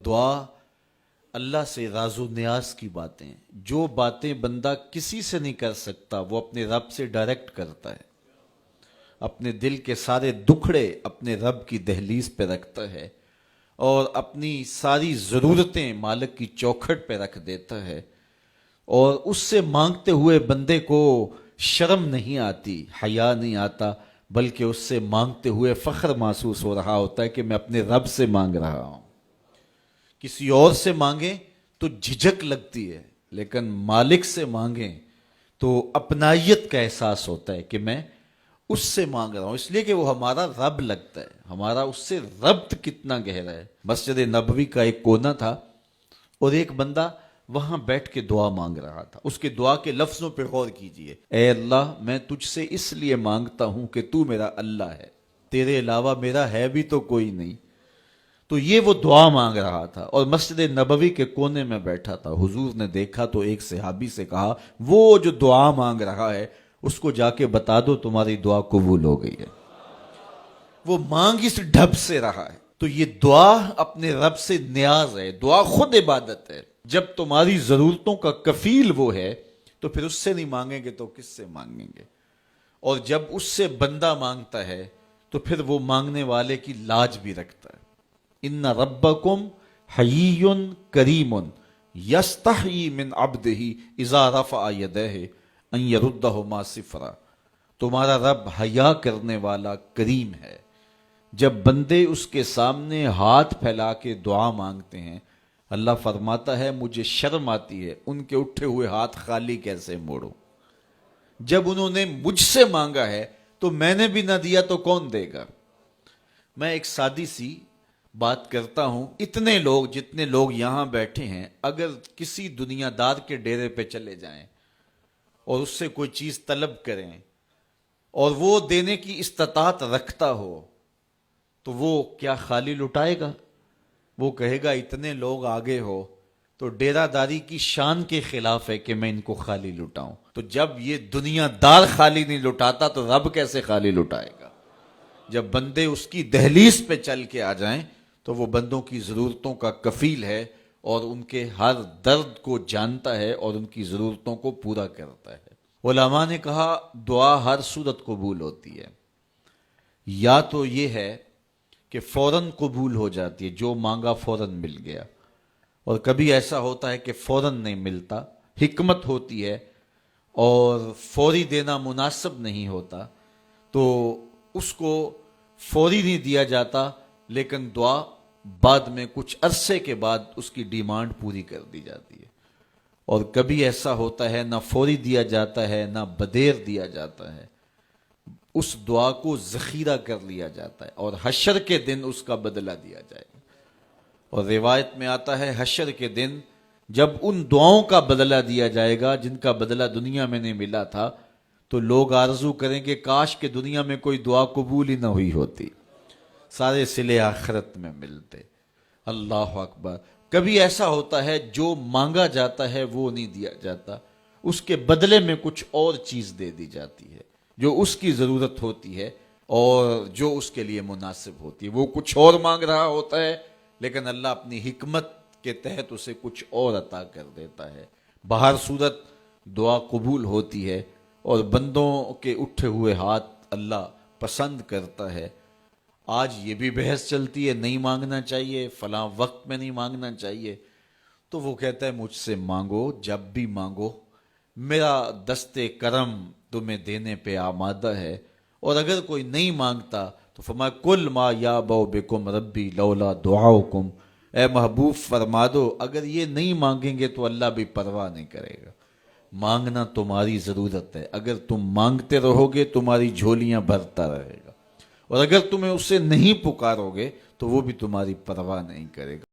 دعا اللہ سے راز و نیاز کی باتیں، جو باتیں بندہ کسی سے نہیں کر سکتا وہ اپنے رب سے ڈائریکٹ کرتا ہے، اپنے دل کے سارے دکھڑے اپنے رب کی دہلیز پہ رکھتا ہے اور اپنی ساری ضرورتیں مالک کی چوکھٹ پہ رکھ دیتا ہے، اور اس سے مانگتے ہوئے بندے کو شرم نہیں آتی، حیا نہیں آتا، بلکہ اس سے مانگتے ہوئے فخر محسوس ہو رہا ہوتا ہے کہ میں اپنے رب سے مانگ رہا ہوں۔ کسی اور سے مانگیں تو جھجک لگتی ہے، لیکن مالک سے مانگیں تو اپنائیت کا احساس ہوتا ہے کہ میں اس سے مانگ رہا ہوں، اس لیے کہ وہ ہمارا رب لگتا ہے، ہمارا اس سے ربط کتنا گہرا ہے۔ مسجد نبوی کا ایک کونا تھا اور ایک بندہ وہاں بیٹھ کے دعا مانگ رہا تھا۔ اس کے دعا کے لفظوں پہ غور کیجئے، اے اللہ میں تجھ سے اس لیے مانگتا ہوں کہ تو میرا اللہ ہے، تیرے علاوہ میرا ہے بھی تو کوئی نہیں۔ تو یہ وہ دعا مانگ رہا تھا اور مسجد نبوی کے کونے میں بیٹھا تھا۔ حضور نے دیکھا تو ایک صحابی سے کہا، وہ جو دعا مانگ رہا ہے اس کو جا کے بتا دو تمہاری دعا قبول ہو گئی ہے۔ وہ مانگ اس ڈھب سے رہا ہے۔ تو یہ دعا اپنے رب سے نیاز ہے، دعا خود عبادت ہے۔ جب تمہاری ضرورتوں کا کفیل وہ ہے تو پھر اس سے نہیں مانگیں گے تو کس سے مانگیں گے؟ اور جب اس سے بندہ مانگتا ہے تو پھر وہ مانگنے والے کی لاج بھی رکھتا ہے۔ ان ربکم حیی کریم یستحیی من عبدہ اذا رفع یدہ ان یردہما صفرا۔ تمہارا رب حیا کرنے والا کریم ہے، جب بندے اس کے سامنے ہاتھ پھیلا کے دعا مانگتے ہیں اللہ فرماتا ہے مجھے شرم آتی ہے ان کے اٹھے ہوئے ہاتھ خالی کیسے موڑوں۔ جب انہوں نے مجھ سے مانگا ہے تو میں نے بھی نہ دیا تو کون دے گا؟ میں ایک سادی سی بات کرتا ہوں، اتنے لوگ جتنے لوگ یہاں بیٹھے ہیں اگر کسی دنیا دار کے ڈیرے پہ چلے جائیں اور اس سے کوئی چیز طلب کریں اور وہ دینے کی استطاعت رکھتا ہو تو وہ کیا خالی لٹائے گا؟ وہ کہے گا اتنے لوگ آگے ہو تو ڈیرہ داری کی شان کے خلاف ہے کہ میں ان کو خالی لٹاؤں۔ تو جب یہ دنیا دار خالی نہیں لٹاتا تو رب کیسے خالی لٹائے گا؟ جب بندے اس کی دہلیز پہ چل کے آ جائیں تو وہ بندوں کی ضرورتوں کا کفیل ہے اور ان کے ہر درد کو جانتا ہے اور ان کی ضرورتوں کو پورا کرتا ہے۔ علماء نے کہا دعا ہر صورت قبول ہوتی ہے، یا تو یہ ہے کہ فوراً قبول ہو جاتی ہے، جو مانگا فوراً مل گیا، اور کبھی ایسا ہوتا ہے کہ فوراً نہیں ملتا، حکمت ہوتی ہے اور فوری دینا مناسب نہیں ہوتا تو اس کو فوری نہیں دیا جاتا، لیکن دعا بعد میں کچھ عرصے کے بعد اس کی ڈیمانڈ پوری کر دی جاتی ہے۔ اور کبھی ایسا ہوتا ہے نہ فوری دیا جاتا ہے نہ بدیر دیا جاتا ہے، اس دعا کو ذخیرہ کر لیا جاتا ہے اور حشر کے دن اس کا بدلہ دیا جائے گا۔ اور روایت میں آتا ہے حشر کے دن جب ان دعاؤں کا بدلہ دیا جائے گا جن کا بدلہ دنیا میں نہیں ملا تھا تو لوگ آرزو کریں کہ کاش کہ دنیا میں کوئی دعا قبول ہی نہ ہوئی ہوتی، سارے صلے آخرت میں ملتے۔ اللہ اکبر۔ کبھی ایسا ہوتا ہے جو مانگا جاتا ہے وہ نہیں دیا جاتا، اس کے بدلے میں کچھ اور چیز دے دی جاتی ہے جو اس کی ضرورت ہوتی ہے اور جو اس کے لیے مناسب ہوتی ہے۔ وہ کچھ اور مانگ رہا ہوتا ہے لیکن اللہ اپنی حکمت کے تحت اسے کچھ اور عطا کر دیتا ہے۔ بہر صورت دعا قبول ہوتی ہے اور بندوں کے اٹھے ہوئے ہاتھ اللہ پسند کرتا ہے۔ آج یہ بھی بحث چلتی ہے نہیں مانگنا چاہیے، فلاں وقت میں نہیں مانگنا چاہیے، تو وہ کہتا ہے مجھ سے مانگو جب بھی مانگو، میرا دست کرم تمہیں دینے پہ آمادہ ہے۔ اور اگر کوئی نہیں مانگتا تو فرمایا کل ما یابو بکم ربی لولا دعاؤکم، اے محبوب فرما دو اگر یہ نہیں مانگیں گے تو اللہ بھی پرواہ نہیں کرے گا۔ مانگنا تمہاری ضرورت ہے، اگر تم مانگتے رہو گے تمہاری جھولیاں بھرتا رہے گا، اور اگر تمہیں اسے نہیں پکارو گے تو وہ بھی تمہاری پرواہ نہیں کرے گا۔